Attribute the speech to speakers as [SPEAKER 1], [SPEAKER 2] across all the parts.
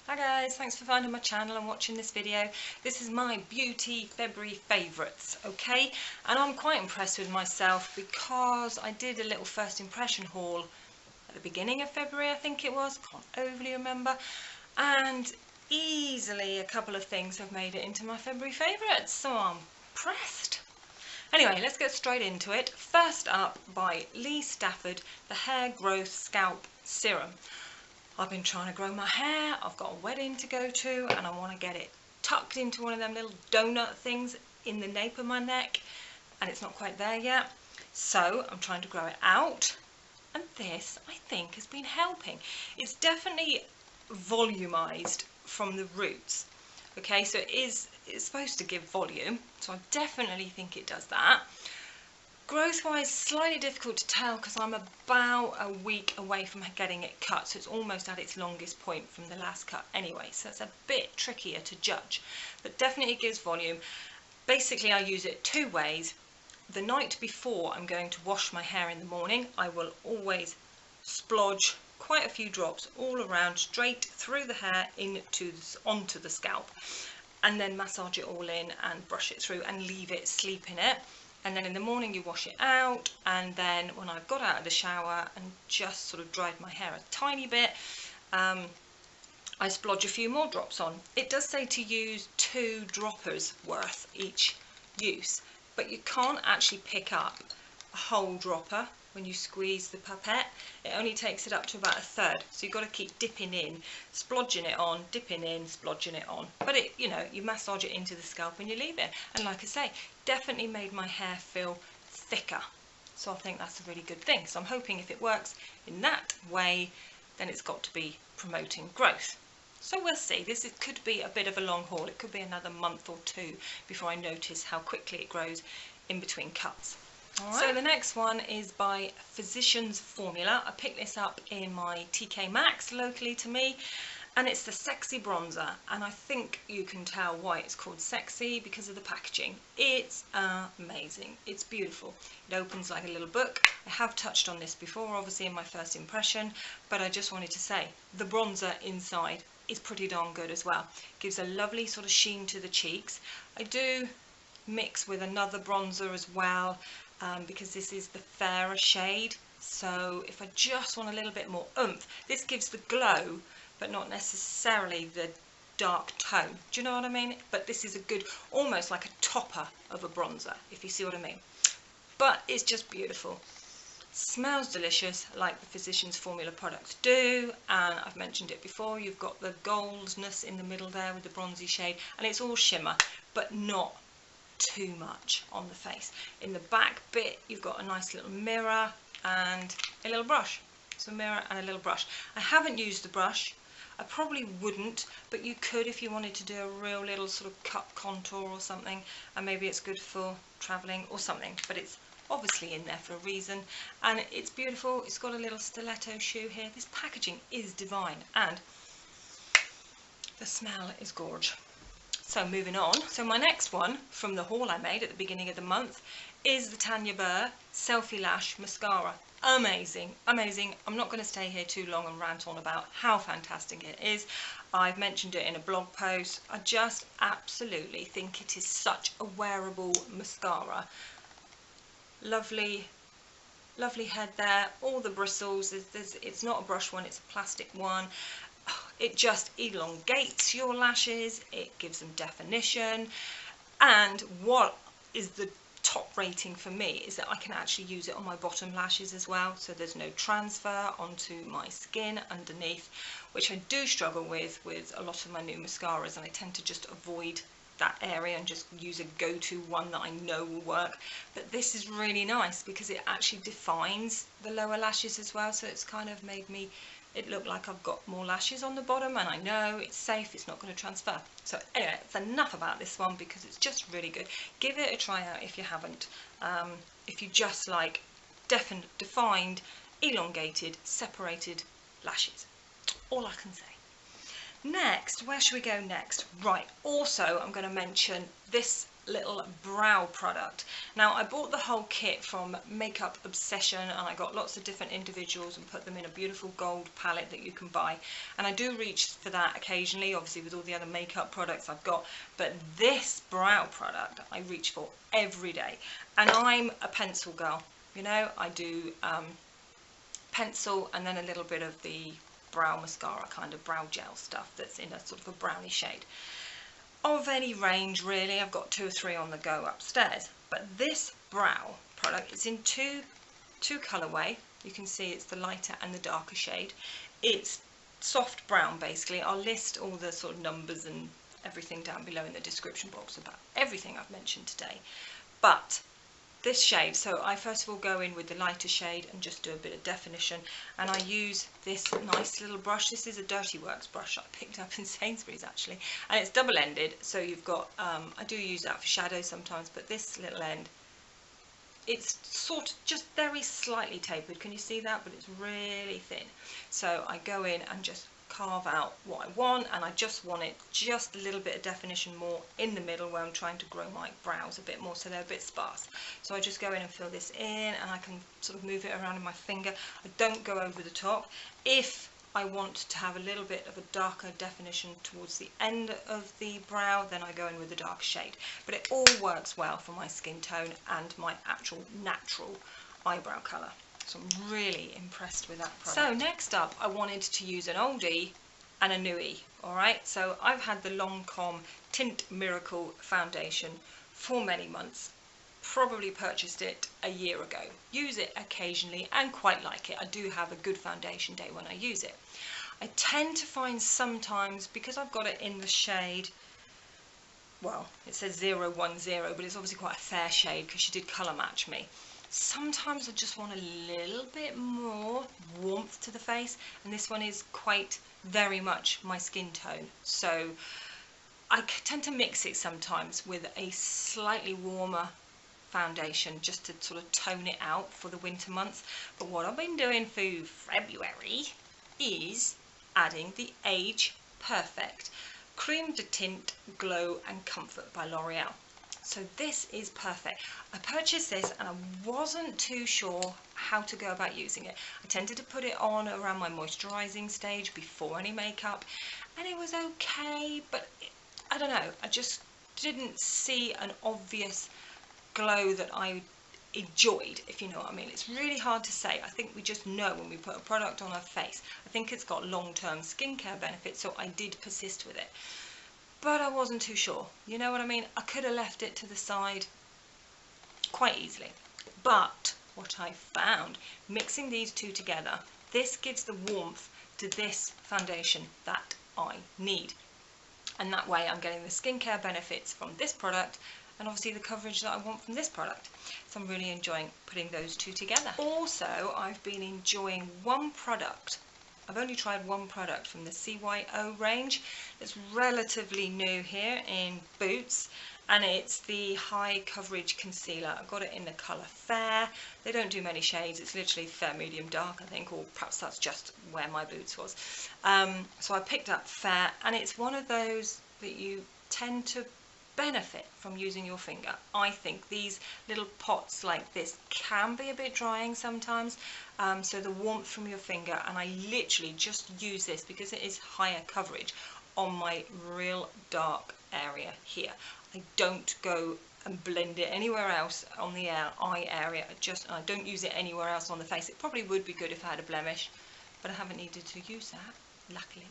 [SPEAKER 1] Hi guys, thanks for finding my channel and watching this video. This is my beauty February favourites, okay? And I'm quite impressed with myself because I did a little first impression haul at the beginning of February, I think it was, can't overly remember. And easily a couple of things have made it into my February favourites, so I'm impressed. Anyway, let's get straight into it. First up, by Stafford, the Hair Growth Scalp Serum. I've been trying to grow my hair, I've got a wedding to go to, and I want to get it tucked into one of them little donut things in the nape of my neck, and it's not quite there yet. So I'm trying to grow it out, and this, I think, has been helping. It's definitely volumized from the roots. Okay, so it's supposed to give volume, so I definitely think it does that. Growth-wise, slightly difficult to tell because I'm about a week away from getting it cut, so it's almost at its longest point from the last cut anyway, so it's a bit trickier to judge, but definitely it gives volume. Basically, I use it two ways. The night before I'm going to wash my hair in the morning, I will always splodge quite a few drops all around, straight through the hair onto the scalp, and then massage it all in and brush it through and leave it sleep in it. And then in the morning you wash it out, and then when I've got out of the shower and just sort of dried my hair a tiny bit, I splodge a few more drops on. It does say to use 2 droppers worth each use, but you can't actually pick up a whole dropper when you squeeze the pipette. It only takes it up to about a third, so you've got to keep dipping in, splodging it on, dipping in, splodging it on. But it, you know, you massage it into the scalp and you leave it. And like I say, definitely made my hair feel thicker. So I think that's a really good thing. So I'm hoping if it works in that way, then it's got to be promoting growth. So we'll see. It could be a bit of a long haul. It could be another month or 2 before I notice how quickly it grows in between cuts. Right. So the next one is by Physicians Formula. I picked this up in my TK Maxx locally to me, and it's the Sexy Bronzer, and I think you can tell why it's called sexy because of the packaging. It's amazing. It's beautiful. It opens like a little book. I have touched on this before, obviously in my first impression, but I just wanted to say the bronzer inside is pretty darn good as well. It gives a lovely sort of sheen to the cheeks. I do mix with another bronzer as well, because this is the fairer shade, so if I just want a little bit more oomph, this gives the glow but not necessarily the dark tone. Do you know what I mean? But this is a good, almost like a topper of a bronzer, if you see what I mean. But it's just beautiful. Smells delicious like the Physicians Formula products do, and I've mentioned it before, you've got the goldness in the middle there with the bronzy shade, and it's all shimmer but not too much on the face. In the back bit you've got a nice little mirror and a little brush. So a mirror and a little brush. I haven't used the brush. I probably wouldn't, but you could if you wanted to do a real little sort of cut contour or something, and maybe it's good for travelling or something, but it's obviously in there for a reason, and it's beautiful. It's got a little stiletto shoe here. This packaging is divine, and the smell is gorgeous. So moving on, so my next one from the haul I made at the beginning of the month is the Tanya Burr Selfie Lash Mascara. Amazing, amazing. I'm not going to stay here too long and rant on about how fantastic it is. I've mentioned it in a blog post. I just absolutely think it is such a wearable mascara. Lovely, lovely head there, all the bristles. It's not a brush one, it's a plastic one. It just elongates your lashes, it gives them definition, and what is the top rating for me is that I can actually use it on my bottom lashes as well, so there's no transfer onto my skin underneath, which I do struggle with a lot of my new mascaras, and I tend to just avoid that area and just use a go-to one that I know will work. But this is really nice because it actually defines the lower lashes as well, so it's kind of made it look like I've got more lashes on the bottom, and I know it's safe, it's not going to transfer. So anyway, it's enough about this one because it's just really good. Give it a try out if you haven't. If you just like defined, elongated, separated lashes. All I can say. Next, where should we go next? Right, also I'm going to mention this little brow product. Now I bought the whole kit from Makeup Obsession, and I got lots of different individuals and put them in a beautiful gold palette that you can buy, and I do reach for that occasionally, obviously with all the other makeup products I've got, but this brow product I reach for every day. And I'm a pencil girl, you know, I do pencil and then a little bit of the brow mascara, kind of brow gel stuff that's in a sort of a brownie shade. Of any range really, I've got 2 or 3 on the go upstairs, but this brow product is in two colourway. You can see it's the lighter and the darker shade. It's soft brown basically. I'll list all the sort of numbers and everything down below in the description box about everything I've mentioned today. But this shade, so I first of all go in with the lighter shade and just do a bit of definition, and I use this nice little brush. This is a Dirty Works brush I picked up in Sainsbury's actually, and it's double-ended, so you've got, I do use that for shadows sometimes, but this little end, it's sort of just very slightly tapered, can you see that? But it's really thin. So I go in and just carve out what I want, and I just want it just a little bit of definition more in the middle where I'm trying to grow my brows a bit more so they're a bit sparse. So I just go in and fill this in, and I can sort of move it around in my finger. I don't go over the top. If I want to have a little bit of a darker definition towards the end of the brow, then I go in with the dark shade. But it all works well for my skin tone and my actual natural eyebrow colour. So I'm really impressed with that product. So next up, I wanted to use an oldie and a newie. Alright, so I've had the Lancome Tint Miracle Foundation for many months. Probably purchased it a year ago. Use it occasionally and quite like it. I do have a good foundation day when I use it. I tend to find sometimes, because I've got it in the shade, well, it says 010, but it's obviously quite a fair shade because she did colour match me. Sometimes I just want a little bit more warmth to the face, and this one is quite very much my skin tone, so I tend to mix it sometimes with a slightly warmer foundation just to sort of tone it out for the winter months. But what I've been doing for February is adding the Age Perfect Creme de Tint Glow and Comfort by L'Oreal. So this is perfect. I purchased this and I wasn't too sure how to go about using it. I tended to put it on around my moisturising stage before any makeup, and it was okay, but I don't know, I just didn't see an obvious glow that I enjoyed, if you know what I mean. It's really hard to say. I think we just know when we put a product on our face. I think it's got long-term skincare benefits, so I did persist with it. But I wasn't too sure, you know what I mean? I could have left it to the side quite easily. But what I found, mixing these two together, this gives the warmth to this foundation that I need. And that way I'm getting the skincare benefits from this product and obviously the coverage that I want from this product. So I'm really enjoying putting those two together. Also, I've been enjoying one product. I've only tried one product from the CYO range. It's relatively new here in Boots, and it's the High Coverage Concealer. I've got it in the colour Fair. They don't do many shades. It's literally fair, medium, dark, I think, or perhaps that's just where my Boots was. So I picked up Fair, and it's one of those that you tend to benefit from using your finger. I think these little pots like this can be a bit drying sometimes, so the warmth from your finger, and I literally just use this because it is higher coverage on my real dark area here. I don't go and blend it anywhere else on the eye area. I don't use it anywhere else on the face. It probably would be good if I had a blemish, but I haven't needed to use that, luckily.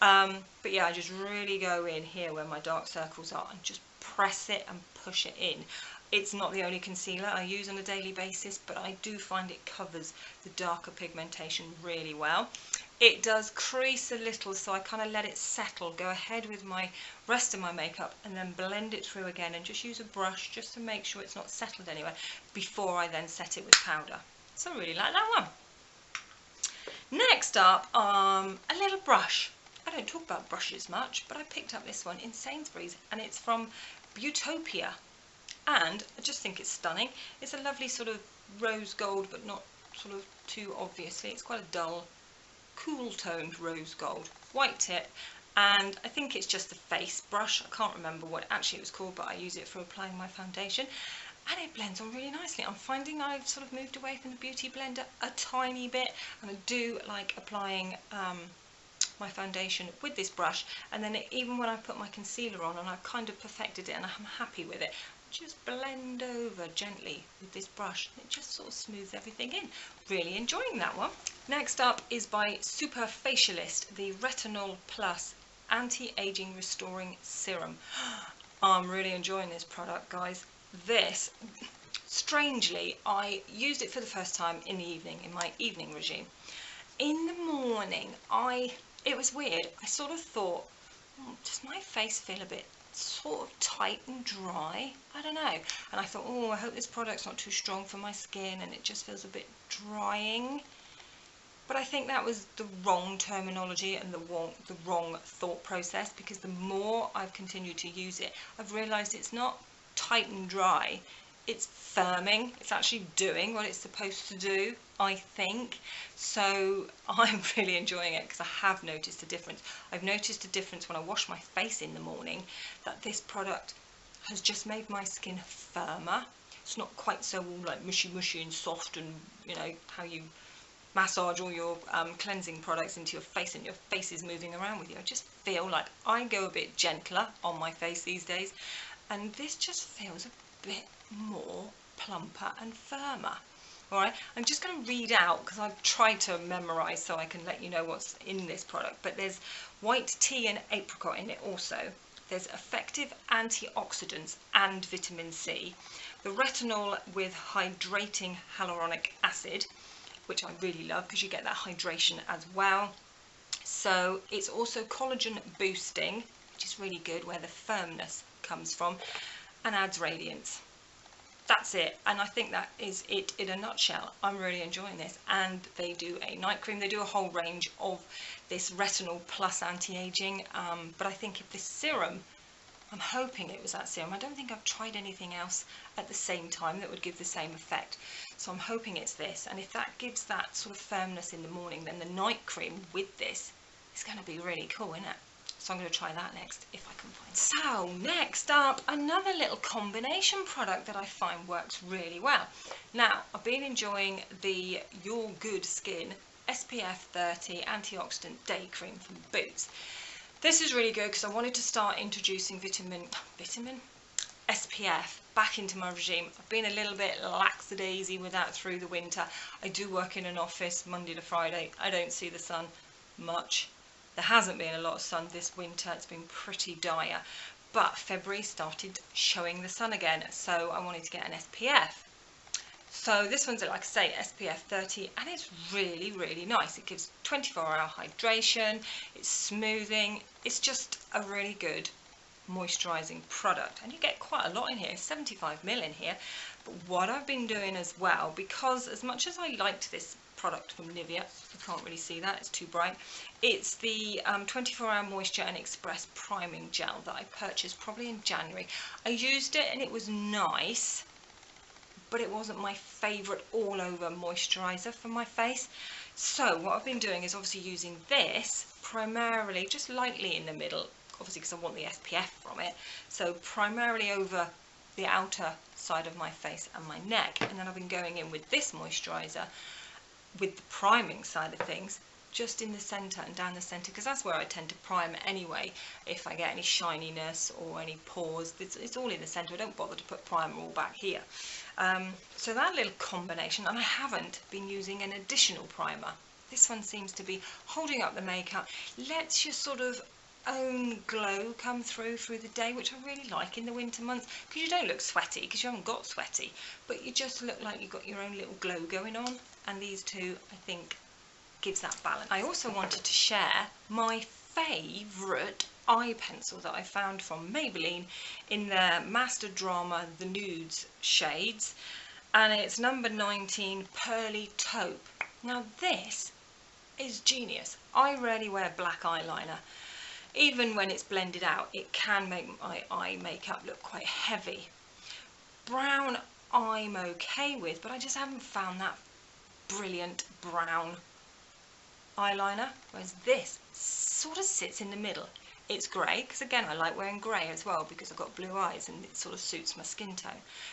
[SPEAKER 1] But yeah, I just really go in here where my dark circles are and just press it and push it in. It's not the only concealer I use on a daily basis, but I do find it covers the darker pigmentation really well. It does crease a little, so I kind of let it settle, go ahead with my rest of my makeup and then blend it through again and just use a brush just to make sure it's not settled anywhere before I then set it with powder. So I really like that one. Next up, a little brush. I don't talk about brushes much, but I picked up this one in Sainsbury's, and it's from Beautopia, and I just think it's stunning. It's a lovely sort of rose gold, but not sort of too obviously. It's quite a dull, cool toned rose gold, white tip, and I think it's just a face brush. I can't remember what actually it was called, but I use it for applying my foundation, and it blends on really nicely. I'm finding I've sort of moved away from the Beauty Blender a tiny bit, and I do like applying my foundation with this brush, and then even when I put my concealer on and I've kind of perfected it and I'm happy with it, just blend over gently with this brush. It just sort of smooths everything in. Really enjoying that one. Next up is by Super Facialist, the Retinol Plus Anti-Aging Restoring Serum. I'm really enjoying this product, guys. This, strangely, I used it for the first time in the evening, in my evening regime. In the morning, it was weird. I sort of thought, does my face feel a bit sort of tight and dry? I don't know. And I thought, oh, I hope this product's not too strong for my skin and it just feels a bit drying. But I think that was the wrong terminology and the wrong thought process, because the more I've continued to use it, I've realised it's not tight and dry. It's firming. It's actually doing what it's supposed to do, I think. So I'm really enjoying it because I have noticed a difference. I've noticed a difference when I wash my face in the morning, that this product has just made my skin firmer. It's not quite so all like mushy and soft, and you know how you massage all your cleansing products into your face and your face is moving around with you. I just feel like I go a bit gentler on my face these days, and this just feels a bit more plumper and firmer. Alright, I'm just going to read out because I've tried to memorise so I can let you know what's in this product, but there's white tea and apricot in it also. There's effective antioxidants and vitamin C. The retinol with hydrating hyaluronic acid, which I really love because you get that hydration as well. So it's also collagen boosting, which is really good, where the firmness comes from, and adds radiance. That's it, and I think that is it in a nutshell. I'm really enjoying this, and they do a night cream. They do a whole range of this retinol plus anti-aging, but I think if this serum, I'm hoping it was that serum. I don't think I've tried anything else at the same time that would give the same effect, so I'm hoping it's this. And if that gives that sort of firmness in the morning, then the night cream with this is going to be really cool, isn't it? So I'm going to try that next if I can find it. So next up, another little combination product that I find works really well. Now, I've been enjoying the YourGoodSkin SPF 30 Antioxidant Day Cream from Boots. This is really good because I wanted to start introducing vitamin SPF back into my regime. I've been a little bit lackadaisy with that through the winter. I do work in an office Monday to Friday. I don't see the sun much. There hasn't been a lot of sun this winter. It's been pretty dire, but February started showing the sun again, so I wanted to get an SPF. So this one's, like I say, SPF 30, and it's really, really nice. It gives 24-hour hydration, it's smoothing, it's just a really good moisturising product, and you get quite a lot in here, 75 ml in here. But what I've been doing as well, because as much as I liked this product from Nivea, you can't really see that, it's too bright, it's the 24-hour moisture and express priming gel that I purchased probably in January. I used it and it was nice, but it wasn't my favourite all over moisturiser for my face. So what I've been doing is obviously using this primarily just lightly in the middle, obviously because I want the SPF from it, so primarily over the outer side of my face and my neck, and then I've been going in with this moisturiser with the priming side of things just in the centre and down the centre, because that's where I tend to prime anyway. If I get any shininess or any pores, it's all in the centre. I don't bother to put primer all back here. So that little combination, and I haven't been using an additional primer. This one seems to be holding up the makeup, lets your sort of own glow come through the day, which I really like in the winter months, because you don't look sweaty, because you haven't got sweaty, but you just look like you've got your own little glow going on, and these two I think gives that balance. I also wanted to share my favourite eye pencil that I found from Maybelline in their Master Drama The Nudes shades, and it's number 19 Pearly Taupe. Now this is genius. I rarely wear black eyeliner. Even when it's blended out, it can make my eye makeup look quite heavy. Brown I'm okay with, but I just haven't found that brilliant brown eyeliner, whereas this sort of sits in the middle. It's grey, because again I like wearing grey as well because I've got blue eyes and it sort of suits my skin tone.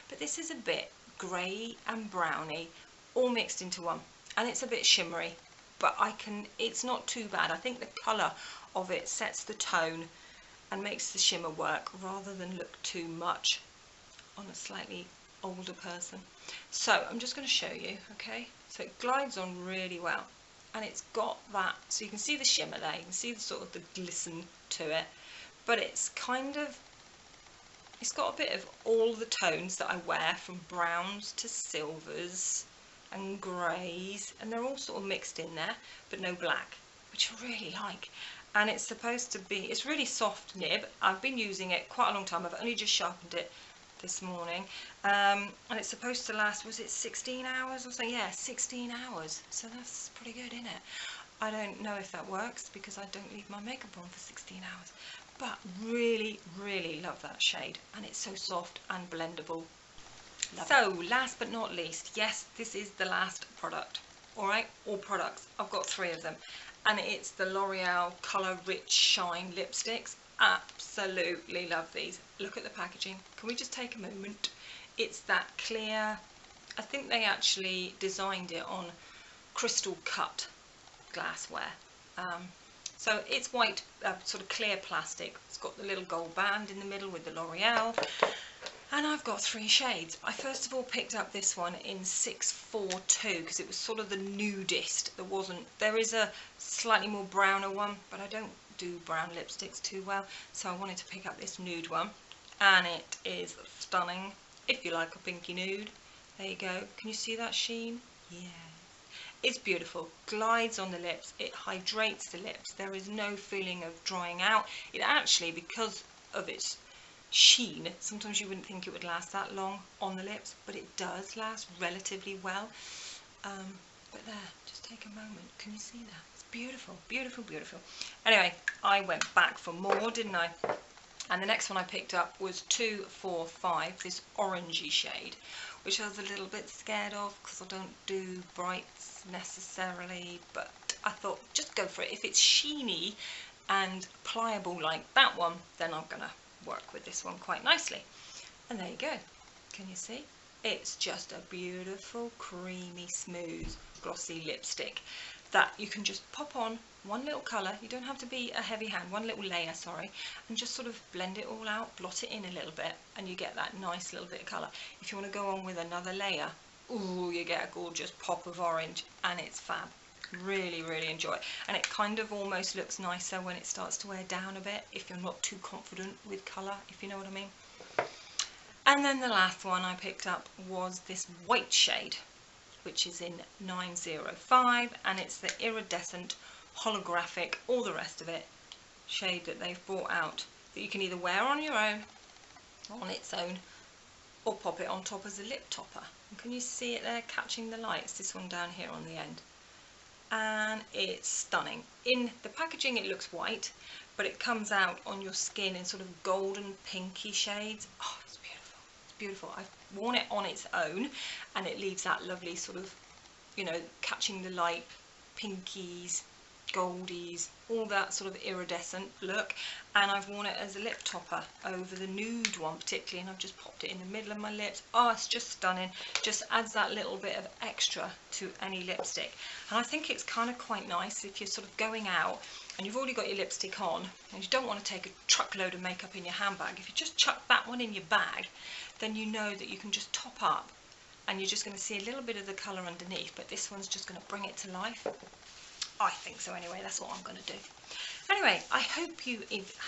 [SPEAKER 1] But this is a bit grey and browny all mixed into one, and it's a bit shimmery, but it's not too bad. I think the colour of it sets the tone and makes the shimmer work rather than look too much on a slightly older person. So I'm just going to show you, okay? So it glides on really well, and it's got that, so you can see the shimmer there, you can see the sort of the glisten to it, but it's got a bit of all the tones that I wear, from browns to silvers and greys, and they're all sort of mixed in there, but no black, which I really like. And it's supposed to be, it's really soft nib. I've been using it quite a long time. I've only just sharpened it this morning, and it's supposed to last, was it 16 hours or something? Yeah, 16 hours, so that's pretty good, isn't it? I don't know if that works because I don't leave my makeup on for 16 hours, but really love that shade, and it's so soft and blendable. So last but not least, yes, this is the last product, alright, or products. I've got 3 of them, and it's the L'Oreal Colour Rich Shine lipsticks. Absolutely love these. Look at the packaging. Can we just take a moment? It's that clear, I think they actually designed it on crystal cut glassware. So it's white, sort of clear plastic. It's got the little gold band in the middle with the L'Oreal. And I've got 3 shades. I first of all picked up this one in 642 because it was sort of the nudist. There is a slightly more browner one, but I don't do brown lipsticks too well, so I wanted to pick up this nude one, and it is stunning. If you like a pinky nude, there you go. Can you see that sheen? Yeah. It's beautiful. Glides on the lips. It hydrates the lips. There is no feeling of drying out. It actually, because of its sheen, sometimes you wouldn't think it would last that long on the lips, but it does last relatively well. But there, just take a moment. Can you see that? It's beautiful, beautiful, beautiful. Anyway, I went back for more, didn't I? And the next one I picked up was 245, this orangey shade, which I was a little bit scared of because I don't do brights necessarily, but I thought just go for it. If it's sheeny and pliable like that one, then I'm gonna work with this one quite nicely. And there you go. Can you see? It's just a beautiful, creamy, smooth, glossy lipstick that you can just pop on one little colour. You don't have to be a heavy hand, one little layer, sorry, and just sort of blend it all out, blot it in a little bit, and you get that nice little bit of colour. If you want to go on with another layer, ooh, you get a gorgeous pop of orange, and it's fab. Really enjoy it, and it kind of almost looks nicer when it starts to wear down a bit if you're not too confident with colour, if you know what I mean. And then the last one I picked up was this white shade, which is in 905, and it's the iridescent, holographic, all the rest of it shade that they've brought out that you can either wear on your own, on its own, or pop it on top as a lip topper. And can you see it there catching the light? It's this one down here on the end. And it's stunning. In the packaging it looks white, but it comes out on your skin in sort of golden pinky shades. Oh, it's beautiful. It's beautiful. I've worn it on its own, and it leaves that lovely sort of, you know, catching the light, pinkies, goldies, all that sort of iridescent look. And I've worn it as a lip topper over the nude one particularly, and I've just popped it in the middle of my lips. Oh, it's just stunning. Just adds that little bit of extra to any lipstick. And I think it's kind of quite nice if you're sort of going out and you've already got your lipstick on and you don't want to take a truckload of makeup in your handbag. If you just chuck that one in your bag, then you know that you can just top up and you're just going to see a little bit of the colour underneath, but this one's just going to bring it to life. I think so anyway. That's what I'm going to do. Anyway, I hope you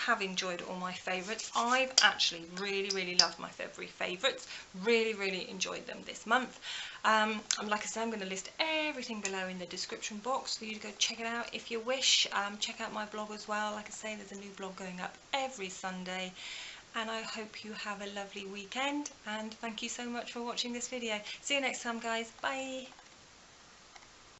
[SPEAKER 1] have enjoyed all my favourites. I've actually really loved my February favourites. Really enjoyed them this month. Like I said, I'm going to list everything below in the description box for you to go check it out if you wish. Check out my blog as well. Like I say, there's a new blog going up every Sunday. And I hope you have a lovely weekend. And thank you so much for watching this video. See you next time, guys. Bye.